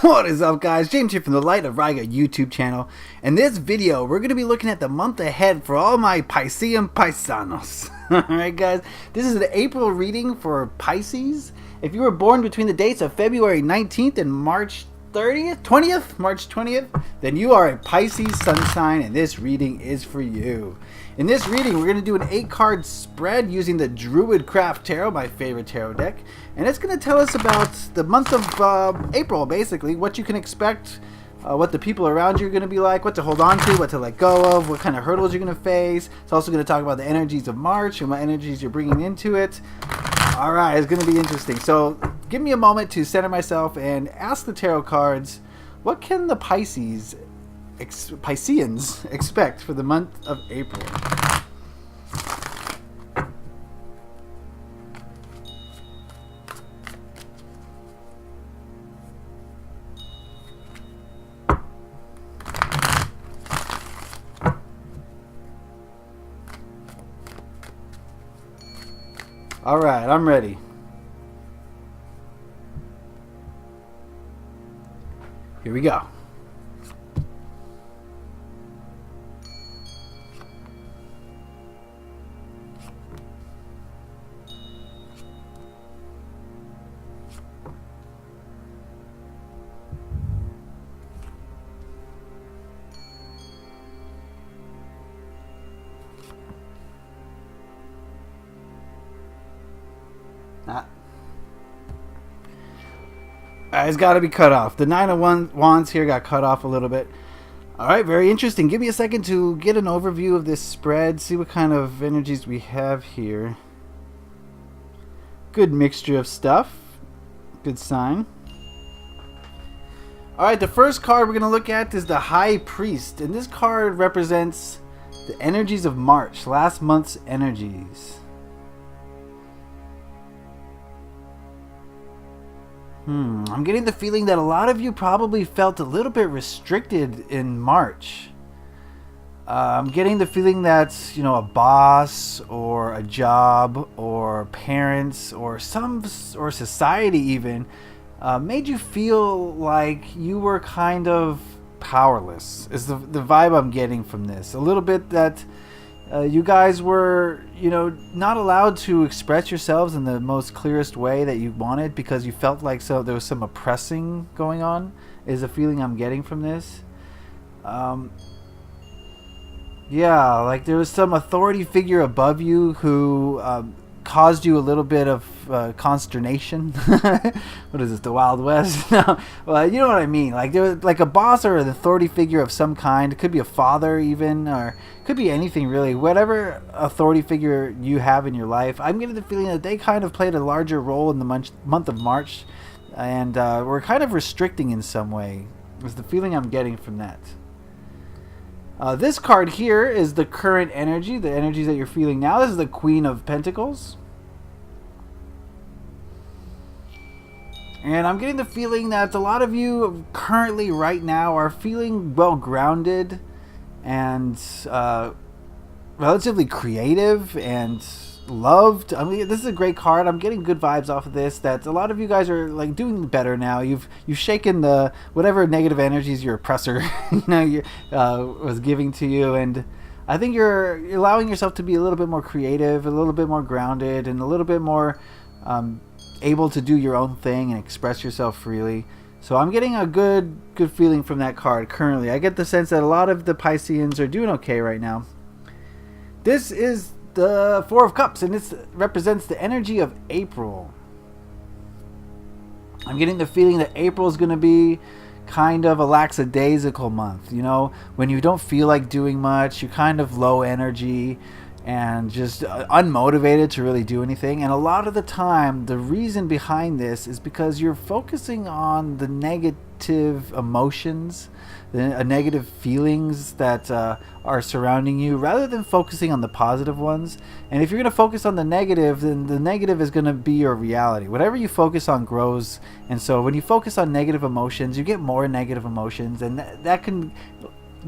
What is up, guys? James here from the Light of Riga YouTube channel. In this video, we're going to be looking at the month ahead for all my Piscean paisanos. Alright guys, this is an April reading for Pisces. If you were born between the dates of February 19th and March 20th, then you are a Pisces sun sign and this reading is for you. In this reading, we're going to do an 8-card spread using the Druid Craft Tarot, my favorite tarot deck. And it's going to tell us about the month of April, basically, what you can expect, what the people around you are going to be like, what to hold on to, what to let go of, what kind of hurdles you're going to face. It's also going to talk about the energies of March and what energies you're bringing into it. Alright, it's going to be interesting. So give me a moment to center myself and ask the tarot cards, what can the Pisceans expect for the month of April? Alright, I'm ready. Here we go. It's got to be cut off. The Nine of Wands here got cut off a little bit. Alright, very interesting. Give me a second to get an overview of this spread. See what kind of energies we have here. Good mixture of stuff. Good sign. Alright, the first card we're going to look at is the High Priest. And this card represents the energies of March. Last month's energies. I'm getting the feeling that a lot of you probably felt a little bit restricted in March. I'm getting the feeling that, you know, a boss or a job or parents or society even made you feel like you were kind of powerless. Is the vibe I'm getting from this. A little bit that you guys were, you know, not allowed to express yourselves in the most clearest way that you wanted because you felt like there was some oppressing going on, is a feeling I'm getting from this. Yeah, like there was some authority figure above you who caused you a little bit of consternation. What is this, the Wild West? No, well, you know what I mean. Like there was like a boss or an authority figure of some kind. It could be a father even, or could be anything really. Whatever authority figure you have in your life, I'm getting the feeling that they kind of played a larger role in the month of March, and were kind of restricting in some way. Is the feeling I'm getting from that. This card here is the current energy, the energies that you're feeling now. This is the Queen of Pentacles. And I'm getting the feeling that a lot of you currently right now are feeling well grounded and relatively creative and loved. I mean, this is a great card. I'm getting good vibes off of this, that a lot of you guys are like doing better now. You've shaken the whatever negative energies your oppressor was giving to you, and I think you're allowing yourself to be a little bit more creative, a little bit more grounded, and a little bit more able to do your own thing and express yourself freely. So I'm getting a good feeling from that card currently. I get the sense that a lot of the Pisceans are doing okay right now. This is the Four of Cups, and this represents the energy of April. I'm getting the feeling that April is going to be kind of a lackadaisical month. You know, when you don't feel like doing much, you're kind of low energy and just unmotivated to really do anything. And a lot of the time, the reason behind this is because you're focusing on the negative emotions, the negative feelings that are surrounding you, rather than focusing on the positive ones. And if you're going to focus on the negative, then the negative is going to be your reality. Whatever you focus on grows. And so when you focus on negative emotions, you get more negative emotions, and that can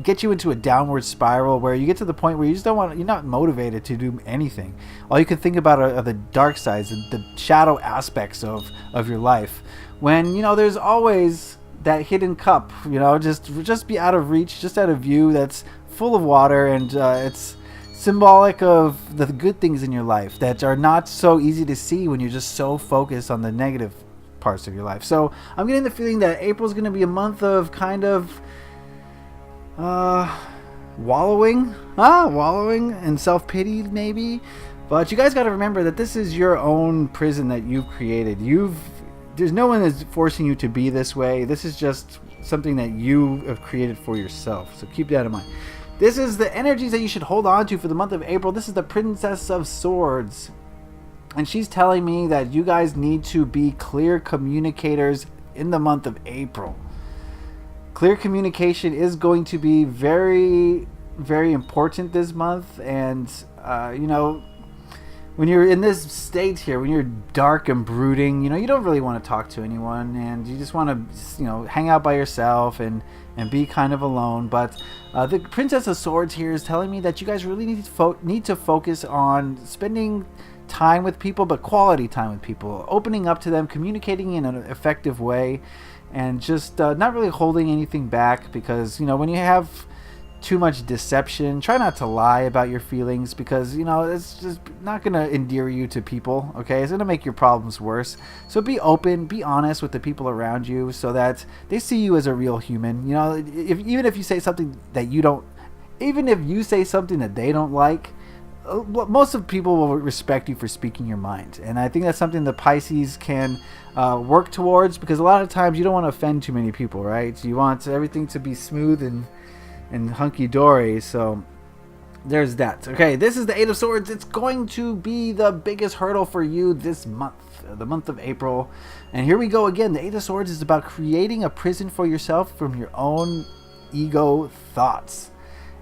get you into a downward spiral where you get to the point where you just don't want, you're not motivated to do anything. All you can think about are the dark sides, the shadow aspects of your life. When, you know, there's always that hidden cup, just be out of reach, just out of view, that's full of water, and it's symbolic of the good things in your life that are not so easy to see when you're just so focused on the negative parts of your life. So I'm getting the feeling that April's going to be a month of kind of wallowing and self-pity maybe. But you guys got to remember that this is your own prison that you've created. There's no one that's forcing you to be this way. This is just something that you have created for yourself. So keep that in mind. This is the energies that you should hold on to for the month of April. This is the Princess of Swords. And she's telling me that you guys need to be clear communicators in the month of April. Clear communication is going to be very, very important this month. And, when you're in this state here, when you're dark and brooding, you don't really want to talk to anyone, and you just want to, hang out by yourself and be kind of alone. But the Princess of Swords here is telling me that you guys really need to focus on spending time with people, but quality time with people, opening up to them, communicating in an effective way, and just not really holding anything back, because, when you have too much deception, try not to lie about your feelings, because it's just not going to endear you to people. Okay, it's going to make your problems worse. So be open, be honest with the people around you, so that they see you as a real human. Even if you say something that even if you say something that they don't like, most of the people will respect you for speaking your mind. And I think that's something the Pisces can work towards, because a lot of times you don't want to offend too many people, right? You want everything to be smooth and hunky-dory. So there's that. Okay, this is the Eight of Swords. It's going to be the biggest hurdle for you this month, the month of April. And here we go again. The Eight of Swords is about creating a prison for yourself from your own ego thoughts.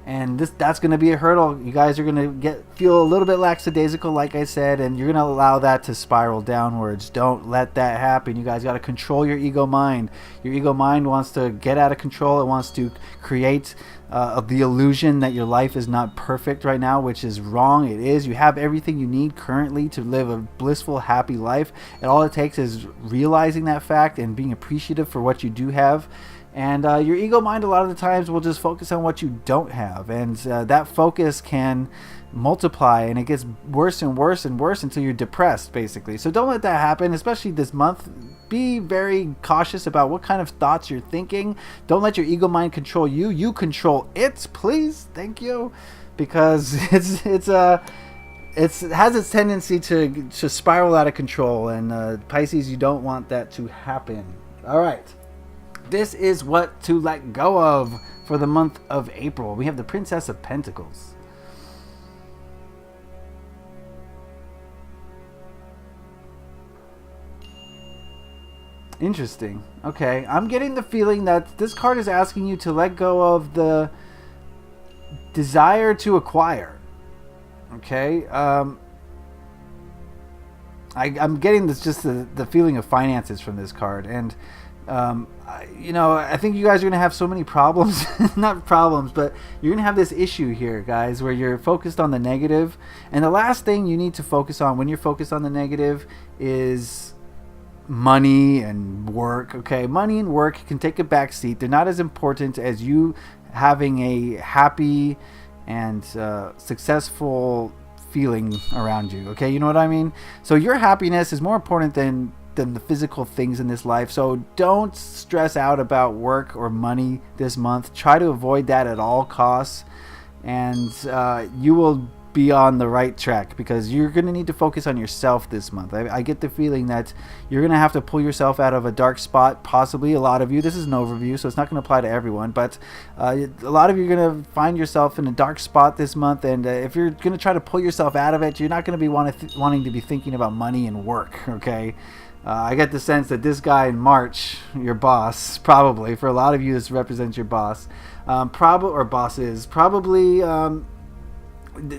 And that's going to be a hurdle. You guys are going to feel a little bit lackadaisical, like I said, and you're going to allow that to spiral downwards. Don't let that happen. You guys got to control your ego mind. Your ego mind wants to get out of control. It wants to create the illusion that your life is not perfect right now, which is wrong. It is. You have everything you need currently to live a blissful, happy life. And all it takes is realizing that fact and being appreciative for what you do have. And your ego mind a lot of the times will just focus on what you don't have. And that focus can multiply, and it gets worse and worse and worse until you're depressed, basically. So don't let that happen, especially this month. Be very cautious about what kind of thoughts you're thinking. Don't let your ego mind control you. You control it, please. Thank you. Because it has its tendency to spiral out of control. And Pisces, you don't want that to happen. All right. This is what to let go of for the month of April. We have the Princess of Pentacles. Interesting. Okay, I'm getting the feeling that this card is asking you to let go of the desire to acquire. Okay, I'm getting the feeling of finances from this card, and I think you guys are going to have so many problems. Not problems, but you're going to have this issue here, guys, where you're focused on the negative. And the last thing you need to focus on when you're focused on the negative is money and work. Okay, money and work can take a back seat. They're not as important as you having a happy and successful feeling around you. Okay, you know what I mean? So your happiness is more important than the physical things in this life. So don't stress out about work or money this month. Try to avoid that at all costs, and you will be on the right track, because you're going to need to focus on yourself this month. I get the feeling that you're going to have to pull yourself out of a dark spot, possibly a lot of you. This is an overview, so it's not going to apply to everyone, but a lot of you are going to find yourself in a dark spot this month, and if you're going to try to pull yourself out of it, you're not going to be wanting to be thinking about money and work, okay? I get the sense that this guy in March, your boss, probably, for a lot of you this represents your boss, bosses, probably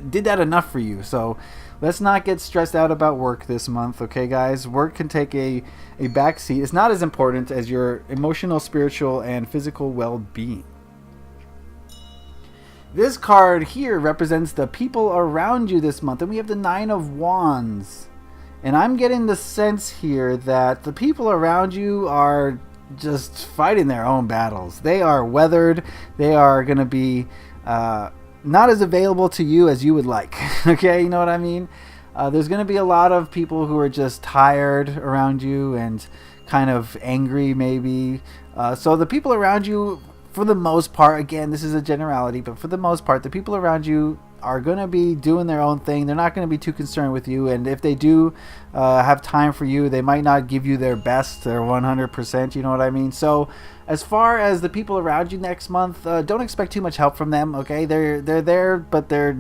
did that enough for you. So let's not get stressed out about work this month, okay, guys? Work can take a back seat. It's not as important as your emotional, spiritual, and physical well-being. This card here represents the people around you this month, and we have the Nine of Wands. And I'm getting the sense here that the people around you are just fighting their own battles. They are weathered. They are going to be not as available to you as you would like. Okay, you know what I mean? There's going to be a lot of people who are just tired around you and kind of angry maybe. So the people around you, for the most part, again, this is a generality, but for the most part, the people around you are going to be doing their own thing. They're not going to be too concerned with you. And if they do have time for you, they might not give you their best, their 100%, you know what I mean? So as far as the people around you next month, don't expect too much help from them, okay? They're there, but they're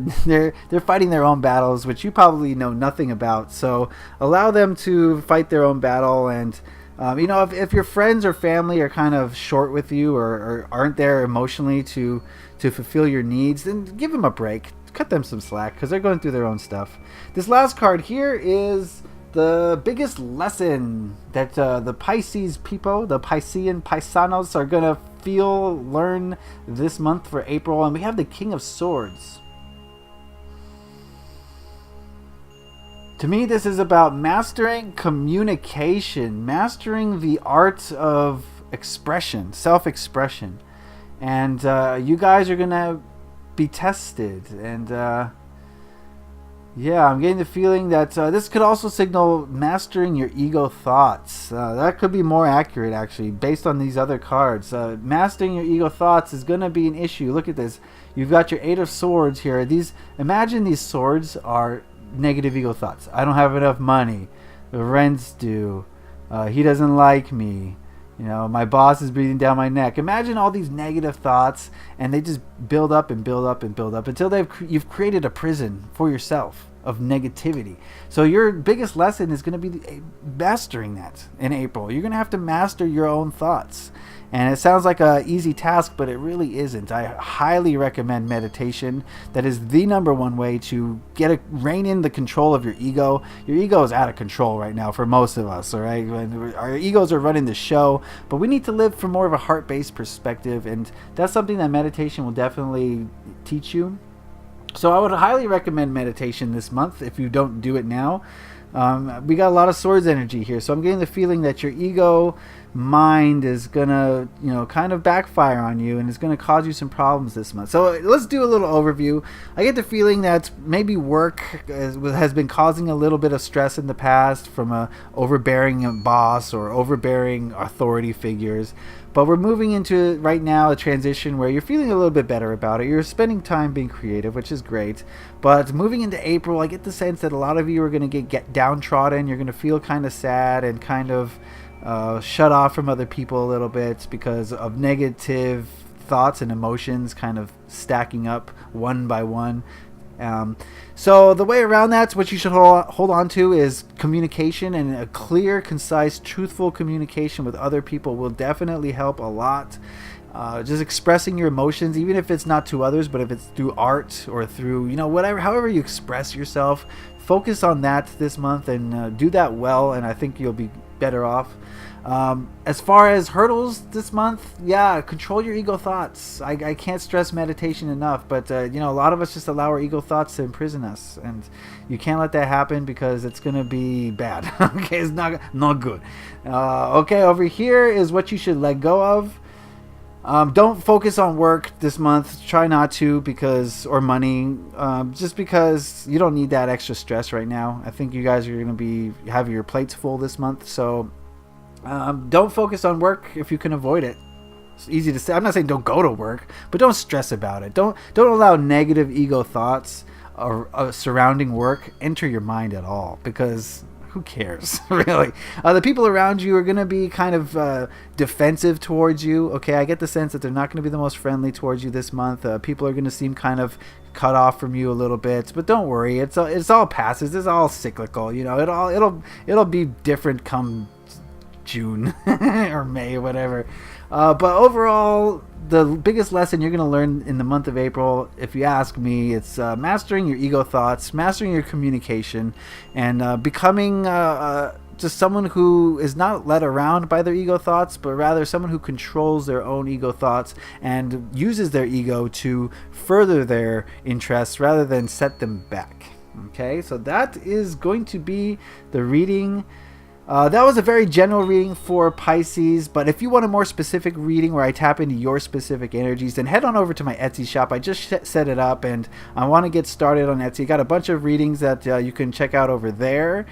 fighting their own battles, which you probably know nothing about. So allow them to fight their own battle. And if your friends or family are kind of short with you or aren't there emotionally to fulfill your needs, then give them a break. Cut them some slack because they're going through their own stuff. This last card here is the biggest lesson that the Pisces people, the Piscean Paisanos, are going to learn this month for April. And we have the King of Swords. To me, this is about mastering communication, mastering the art of expression, self-expression. And you guys are going to be tested. And I'm getting the feeling that this could also signal mastering your ego thoughts. That could be more accurate, actually, based on these other cards. Mastering your ego thoughts is going to be an issue. Look at this. You've got your Eight of Swords here. Imagine these swords are negative ego thoughts. I don't have enough money. The rent's due. He doesn't like me. My boss is breathing down my neck. Imagine all these negative thoughts, and they just build up and build up and build up until you've created a prison for yourself of negativity. So your biggest lesson is going to be mastering that in April. You're going to have to master your own thoughts. And it sounds like an easy task, but it really isn't. I highly recommend meditation. That is the number one way to rein in the control of your ego. Your ego is out of control right now for most of us, all right? Our egos are running the show, but we need to live from more of a heart-based perspective, and that's something that meditation will definitely teach you. So I would highly recommend meditation this month if you don't do it now. We got a lot of swords energy here, so I'm getting the feeling that your ego mind is gonna kind of backfire on you, and it's gonna cause you some problems this month. So let's do a little overview. I get the feeling that maybe work has been causing a little bit of stress in the past from a overbearing boss or overbearing authority figures, but we're moving into right now a transition where you're feeling a little bit better about it. You're spending time being creative, which is great. But moving into April, I get the sense that a lot of you are going to get downtrodden. You're going to feel kind of sad and kind of shut off from other people a little bit because of negative thoughts and emotions kind of stacking up one by one. So the way around that, what you should hold on to is communication, and a clear, concise, truthful communication with other people will definitely help a lot. Just expressing your emotions, even if it's not to others, but if it's through art or through, however you express yourself, focus on that this month and do that well, and I think you'll be better off. As far as hurdles this month, control your ego thoughts. I can't stress meditation enough, but a lot of us just allow our ego thoughts to imprison us, and you can't let that happen because it's gonna be bad. Okay, it's not good. Okay, over here is what you should let go of. Don't focus on work this month. Try not to, or money, just because you don't need that extra stress right now. I think you guys are going to have your plates full this month. So don't focus on work if you can avoid it. It's easy to say. I'm not saying don't go to work, but don't stress about it. Don't allow negative ego thoughts surrounding work enter your mind at all, because who cares, really? The people around you are going to be kind of defensive towards you. Okay, I get the sense that they're not going to be the most friendly towards you this month. People are going to seem kind of cut off from you a little bit, but don't worry. It's all passes. It's all cyclical. It'll be different come June or May or whatever. But overall, the biggest lesson you're going to learn in the month of April, if you ask me, it's mastering your ego thoughts, mastering your communication, and becoming just someone who is not led around by their ego thoughts, but rather someone who controls their own ego thoughts and uses their ego to further their interests rather than set them back. Okay, so that is going to be the reading That was a very general reading for Pisces, but if you want a more specific reading where I tap into your specific energies, then head on over to my Etsy shop. I just set it up, and I want to get started on Etsy. Got a bunch of readings that you can check out over there.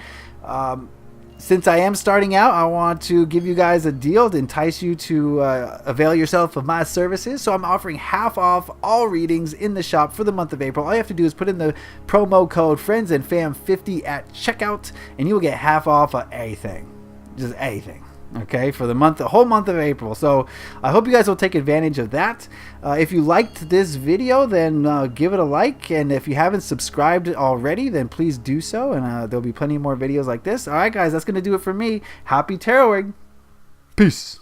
Since I am starting out, I want to give you guys a deal to entice you to avail yourself of my services. So I'm offering half off all readings in the shop for the month of April. All you have to do is put in the promo code FriendsandFam50 at checkout, and you will get half off of anything. Just anything. Okay, for the whole month of April. So I hope you guys will take advantage of that. If you liked this video, then give it a like, and if you haven't subscribed already, then please do so, and there'll be plenty more videos like this. All right, guys, that's gonna do it for me. Happy taroting. Peace.